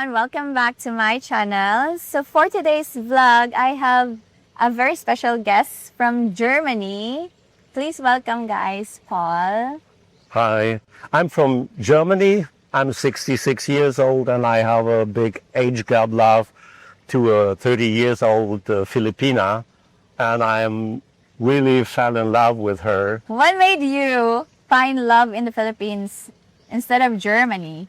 everyone, welcome back to my channel. So for today's vlog, I have a very special guest from Germany. Please welcome guys, Paul. Hi, I'm from Germany. I'm 66 years old and I have a big age gap love to a 30 years old Filipina, and I'm really fell in love with her. What made you find love in the Philippines instead of Germany?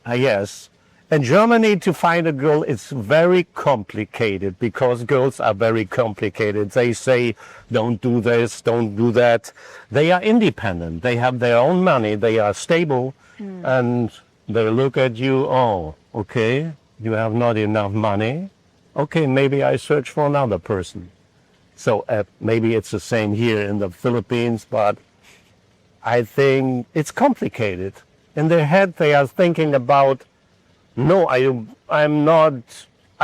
Yes. In Germany, to find a girl, it's very complicated because girls are very complicated. They say, don't do this, don't do that. They are independent. They have their own money. They are stable. And they look at you, oh, okay, you have not enough money. Okay, maybe I search for another person. So maybe it's the same here in the Philippines, but I think it's complicated. In their head, they are thinking about, no, I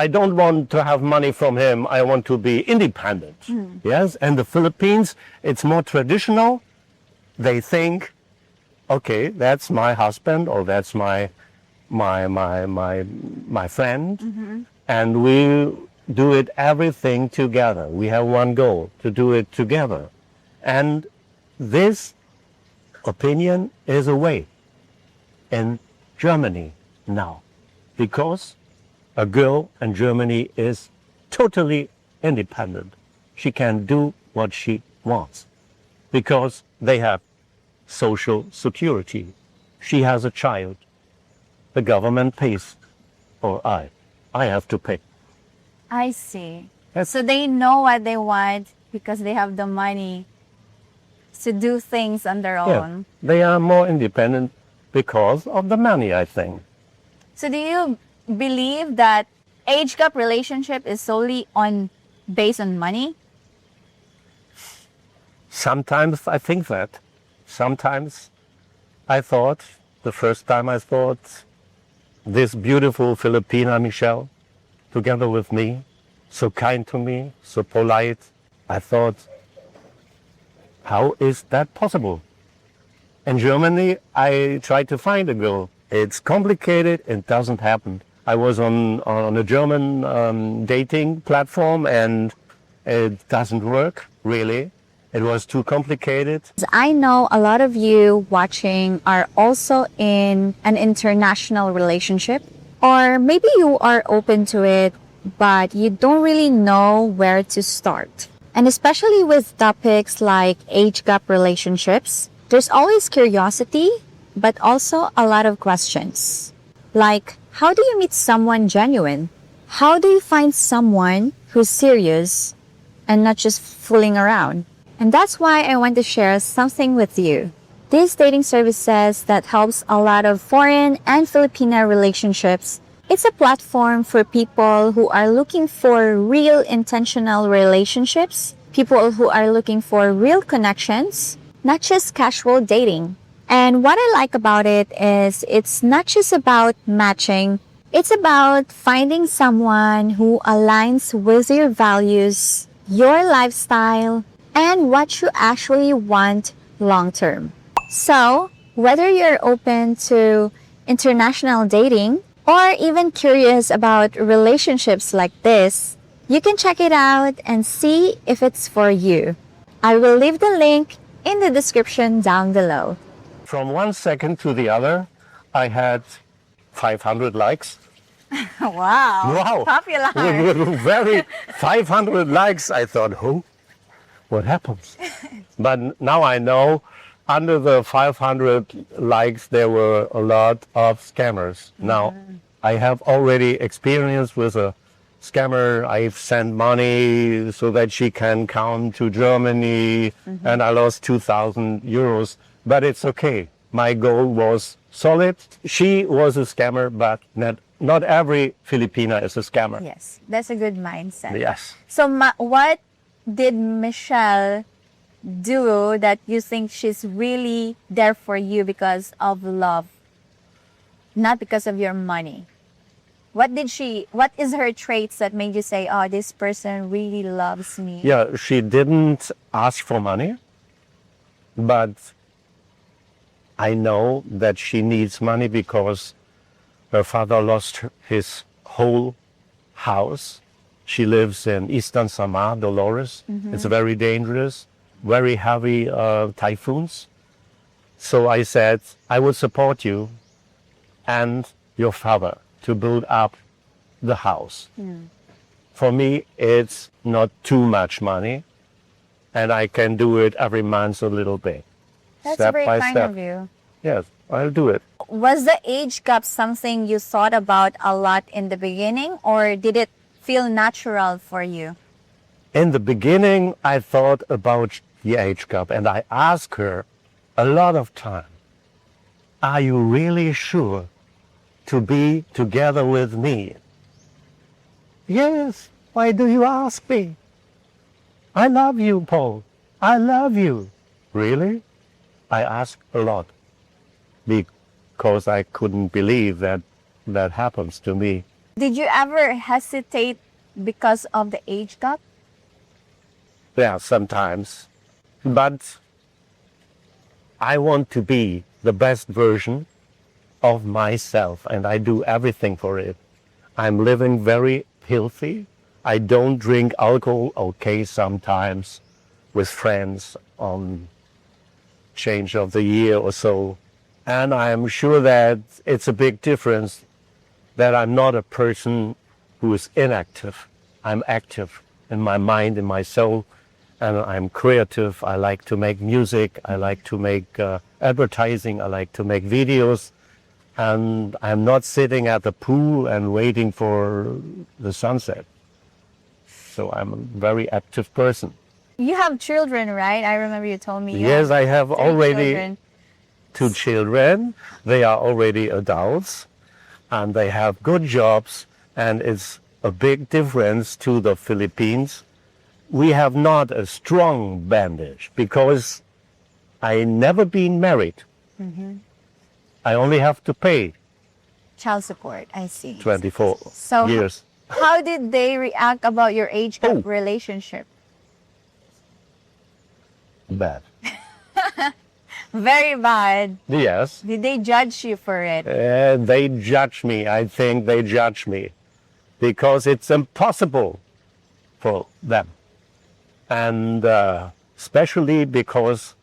don't want to have money from him. I want to be independent. Yes, and the Philippines, it's more traditional. They think, okay, that's my husband or that's my friend, and we do it everything together. We have one goal, to do it together. And this opinion is away in Germany now, because a girl in Germany is totally independent. She can do what she wants because they have social security. She has a child. The government pays, or I have to pay. I see. Yes. So they know what they want because they have the money to do things on their own. They are more independent because of the money, I think. So do you believe that age gap relationship is solely based on money? Sometimes I think that. Sometimes I thought, the first time I thought, this beautiful Filipina Michelle, together with me, so kind to me, so polite, I thought, how is that possible? In Germany, I tried to find a girl. It's complicated, it doesn't happen. I was on a German dating platform and it doesn't work, really. It was too complicated. I know a lot of you watching are also in an international relationship, or maybe you are open to it, but you don't really know where to start. And especially with topics like age gap relationships, there's always curiosity, but also a lot of questions. Like, how do you meet someone genuine? How do you find someone who's serious and not just fooling around? And that's why I want to share something with you. These dating services that helps a lot of foreign and Filipino relationships. It's a platform for people who are looking for real intentional relationships, people who are looking for real connections, not just casual dating. And what I like about it is it's not just about matching, it's about finding someone who aligns with your values, your lifestyle, and what you actually want long term. So, whether you're open to international dating or even curious about relationships like this, you can check it out and see if it's for you. I will leave the link in the description down below. From 1 second to the other, I had 500 likes. Wow. Popular. Very 500 likes. I thought, who? What happens? But now I know under the 500 likes, there were a lot of scammers. Now, I have already experience with a scammer. I've sent money so that she can come to Germany, and I lost 2,000 euros. But it's okay. My goal was solid. She was a scammer, but not every Filipina is a scammer. Yes, that's a good mindset. Yes. So what did Michelle do that you think she's really there for you because of love, not because of your money? What is her traits that made you say, oh, this person really loves me? Yeah, she didn't ask for money, but I know that she needs money because Her father lost his whole house. She lives in Eastern Samar, Dolores. It's very dangerous, very heavy typhoons. So I said, I will support you and your father to build up the house. For me, it's not too much money, and I can do it every month a little bit. That's step very by kind step. of you. Yes, I'll do it. Was the age gap something you thought about a lot in the beginning, or did it feel natural for you? In the beginning, I thought about the age gap, and I asked her a lot of time, are you really sure to be together with me? Yes, why do you ask me? I love you, Paul. I love you. Really? I asked a lot because I couldn't believe that that happens to me. Did you ever hesitate because of the age gap? Yeah, sometimes. But I want to be the best version of myself, and I do everything for it. I'm living very healthy. I don't drink alcohol, okay, sometimes with friends on change of the year or so. And I'm sure that it's a big difference that I'm not a person who is inactive. I'm active in my mind, in my soul, and I'm creative. I like to make music. I like to make advertising. I like to make videos. And I'm not sitting at the pool and waiting for the sunset. So I'm a very active person. You have children, right? I remember you told me. You Yes, I have 3 already children. 2 children. They are already adults and they have good jobs, and it's a big difference to the Philippines. We have not a strong bandage because I never been married. I only have to pay Child support, I see. 24 So years. how did they react about your age gap Oh. relationship? Bad. Very bad. Yes. Did they judge you for it? They judge me. I think they judge me because it's impossible for them. And especially because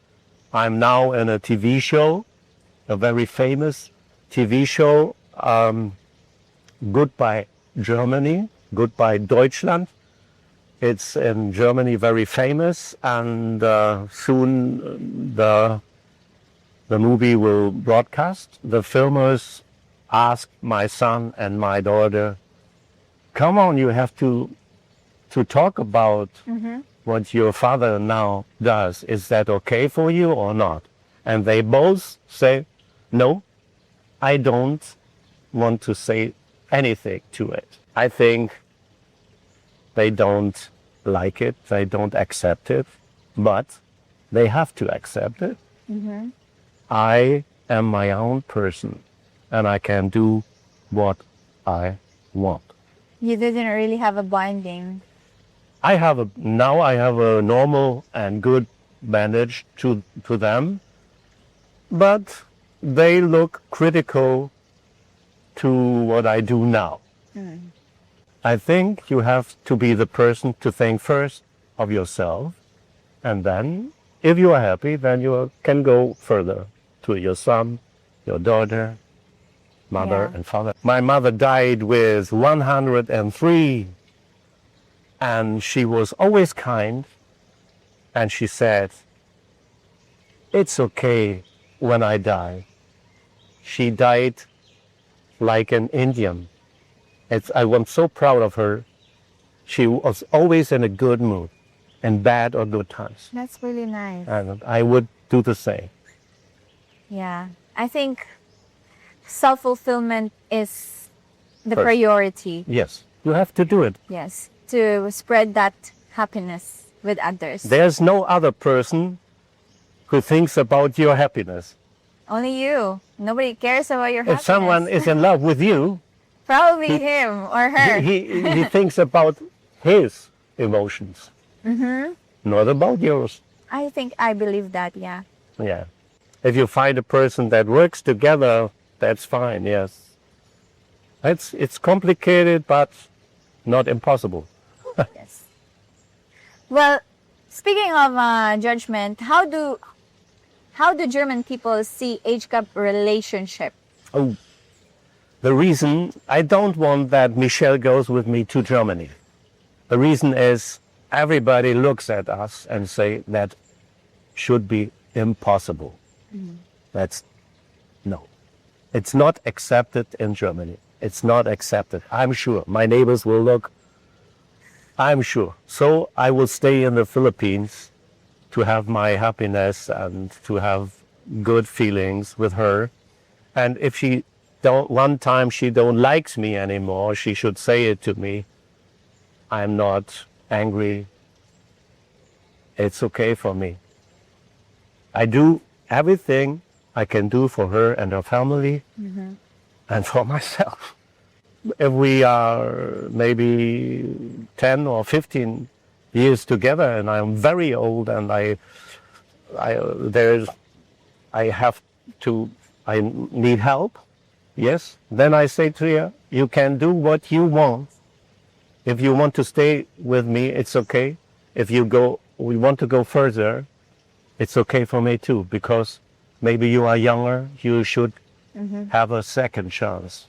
I'm now in a TV show, a very famous TV show, Goodbye Germany, Goodbye Deutschland. It's in Germany very famous, and soon the movie will broadcast. The filmers asked my son and my daughter, come on, you have to talk about what your father now does. Is that okay for you or not? And they both say, no, I don't want to say anything to it. I think they don't like it, they don't accept it, but they have to accept it. I am my own person, and I can do what I want. You didn't really have a bonding. Now I have a normal and good bandage to them, but they look critical to what I do now. I think you have to be the person to think first of yourself, and then if you are happy, then you can go further to your son, your daughter, mother Yeah. and father. My mother died with 103, and she was always kind, and she said, it's okay when I die. She died like an Indian. I was so proud of her. She was always in a good mood, in bad or good times. That's really nice. And I would do the same. Yeah. I think self-fulfillment is the First. priority. Yes, you have to do it. Yes. To spread that happiness with others. There's no other person who thinks about your happiness. Only you. Nobody cares about your If happiness. someone is in love with you, Probably him or her. he thinks about his emotions, not about yours. I believe that, yeah. Yeah. If you find a person that works together, that's fine, yes. It's complicated, but not impossible. Yes. Well, speaking of judgment, how do German people see age gap relationship? Oh, the reason I don't want that Michelle goes with me to Germany. The reason is everybody looks at us and say that should be impossible. That's no. It's not accepted in Germany. It's not accepted. I'm sure. My neighbors will look. I'm sure. So I will stay in the Philippines to have my happiness and to have good feelings with her. And if she don't, one time she don't likes me anymore, she should say it to me. I'm not angry. It's okay for me. I do everything I can do for her and her family and for myself. If we are maybe 10 or 15 years together and I'm very old and I have to, I need help, yes, then I say to her, you can do what you want. If you want to stay with me, it's okay. If we want to go further, it's okay for me too, because maybe you are younger, you should have a second chance.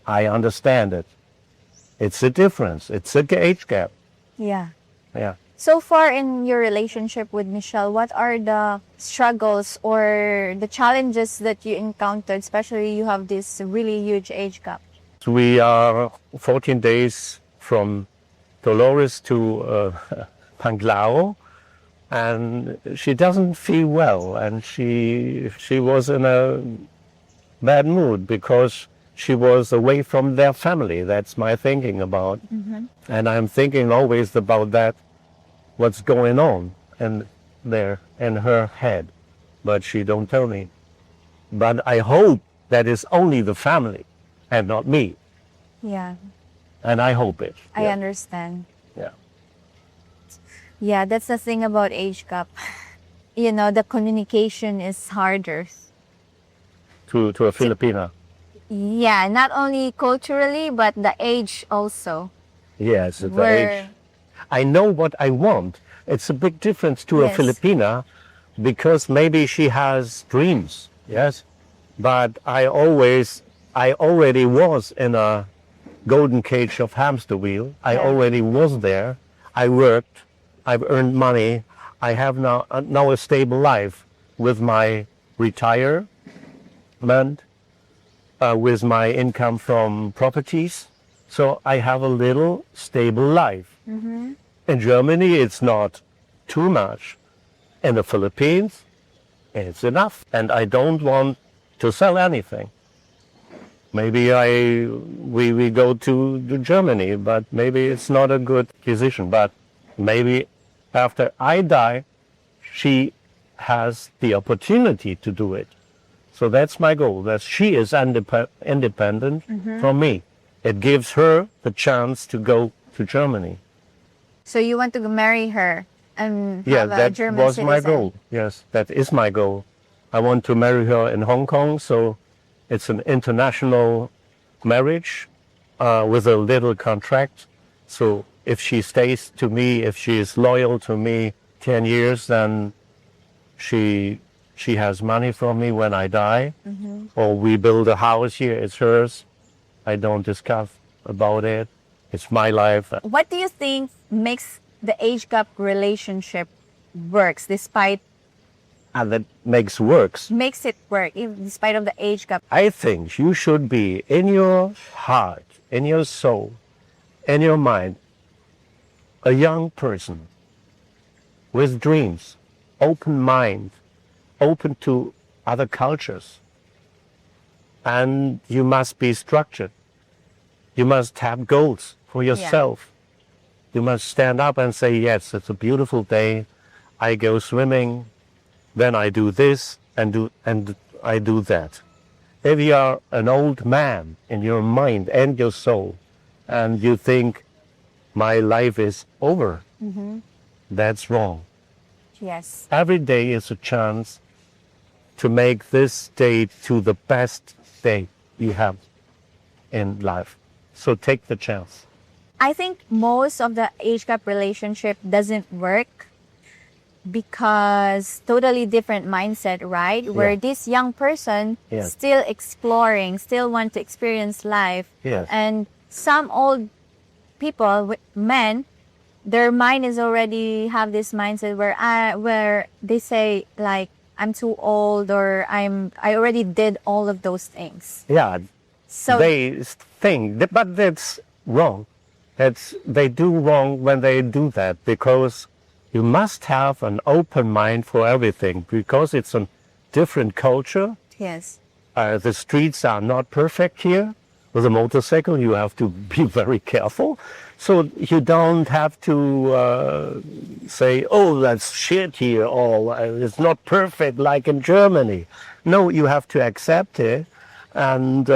I understand it. It's a difference. It's a age gap. Yeah. Yeah. So far in your relationship with Michelle, what are the struggles or the challenges that you encountered, especially you have this really huge age gap? So we are 14 days from Dolores to Panglao, and she doesn't feel well, and she was in a bad mood because she was away from their family. That's my thinking about. And I'm thinking always about that, what's going on in there in her head. But she don't tell me. But I hope that is only the family and not me. Yeah, And I hope it. I Yeah. understand. Yeah. Yeah, that's the thing about age gap. You know, the communication is harder. To a Filipina. Yeah, not only culturally, but the age also. Yes, at the Where- age. I know what I want. It's a big difference to a Yes. Filipina because maybe she has dreams, yes? But I already was in a golden cage of hamster wheel. I Yeah. already was there. I worked. I've earned money. I have now a stable life with my retirement, with my income from properties. So I have a little stable life. In Germany, it's not too much. In the Philippines, it's enough. And I don't want to sell anything. Maybe we go to Germany, but maybe it's not a good decision. But maybe after I die, she has the opportunity to do it. So that's my goal, that she is independent from me. It gives her the chance to go to Germany. So you want to marry her and Yeah, have a that German was my citizen. goal. Yes, that is my goal. I want to marry her in Hong Kong, so it's an international marriage with a little contract. So if she stays to me, if she is loyal to me 10 years, then she has money from me when I die. Or we build a house here, it's hers. I don't discuss about it. It's my life. What do you think makes the age gap relationship works despite And that makes works. makes it work despite of the age gap? I think you should be in your heart, in your soul, in your mind, a young person with dreams, open mind, open to other cultures. And you must be structured. You must have goals for yourself. You must stand up and say, yes, it's a beautiful day. I go swimming, then I do this and I do that. If you are an old man in your mind and your soul, and you think my life is over, that's wrong. Yes. Every day is a chance to make this day to the best day you have. in life. So take the chance. I think most of the age gap relationship doesn't work because totally different mindset, right? Where Yeah. this young person Yes. still exploring, still want to experience life. Yes. And some old people, men, their mind is already have this mindset where they say like I'm too old or I already did all of those things. Yeah, So they think, but that's wrong. They do wrong when they do that, because you must have an open mind for everything, because it's a different culture. yes. The streets are not perfect here. With a motorcycle, you have to be very careful. So you don't have to say, oh, that's shit here, or it's not perfect like in Germany. No, you have to accept it and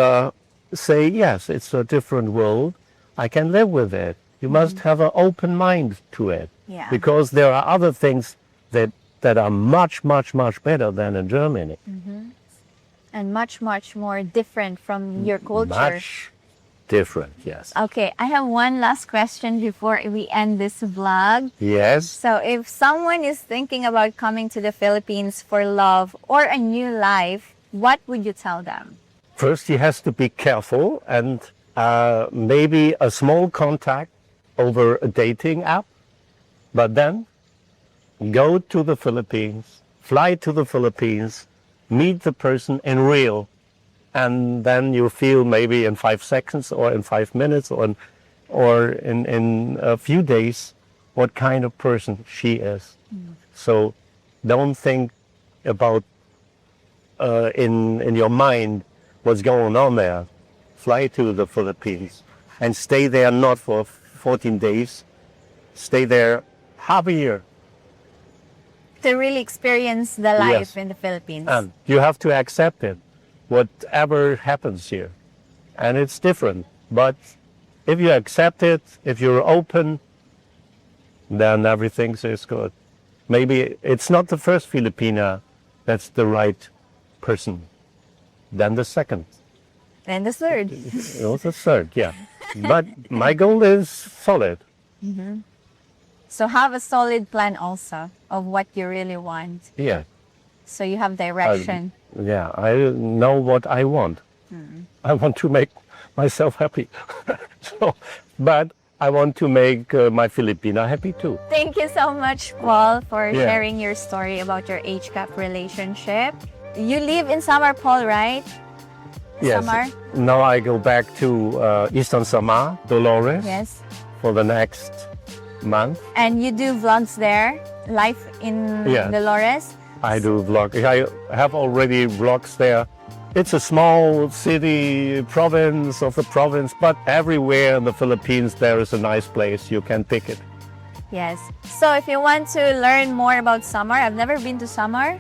say, yes, it's a different world. I can live with it. You must have an open mind to it. Yeah. Because there are other things that are much, much, much better than in Germany. And much, much more different from your culture. Much different, yes. Okay, I have one last question before we end this vlog. Yes. So if someone is thinking about coming to the Philippines for love or a new life, what would you tell them? First, he has to be careful, and maybe a small contact over a dating app. But then go to the Philippines, fly to the Philippines, meet the person in real, and then you feel maybe in 5 seconds or in 5 minutes or in a few days what kind of person she is. So don't think about in your mind what's going on there. Fly to the Philippines and stay there not for 14 days, stay there half a year. To really experience the life Yes. in the Philippines. And you have to accept it, whatever happens here. And it's different. But if you accept it, if you're open, then everything is good. Maybe it's not the first Filipina that's the right person. Then the second. And the third. Also third, yeah. But my goal is solid. So have a solid plan also of what you really want. Yeah. So you have direction. Yeah, I know what I want. I want to make myself happy. But I want to make my Filipina happy too. Thank you so much, Paul, for Yeah. sharing your story about your age gap relationship. You live in Samar, Paul, right? Yes. Samar? Now I go back to Eastern Samar, Dolores, Yes. for the next month. And you do vlogs there, life in Yeah. Dolores. I do vlog. I have already vlogs there. It's a small city, province of the province, but everywhere in the Philippines there is a nice place. You can pick it. Yes. So if you want to learn more about Samar, I've never been to Samar.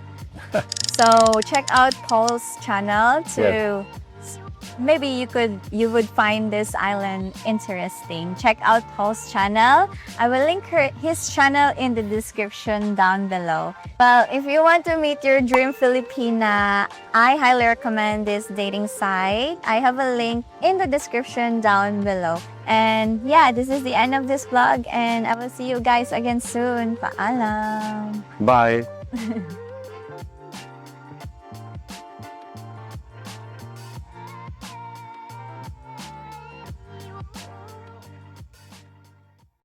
So check out Paul's channel to maybe you would find this island interesting. Check out Paul's channel. I will link his channel in the description down below. Well, if you want to meet your dream Filipina, I highly recommend this dating site. I have a link in the description down below. And yeah, this is the end of this vlog, and I will see you guys again soon. Paalam! Bye.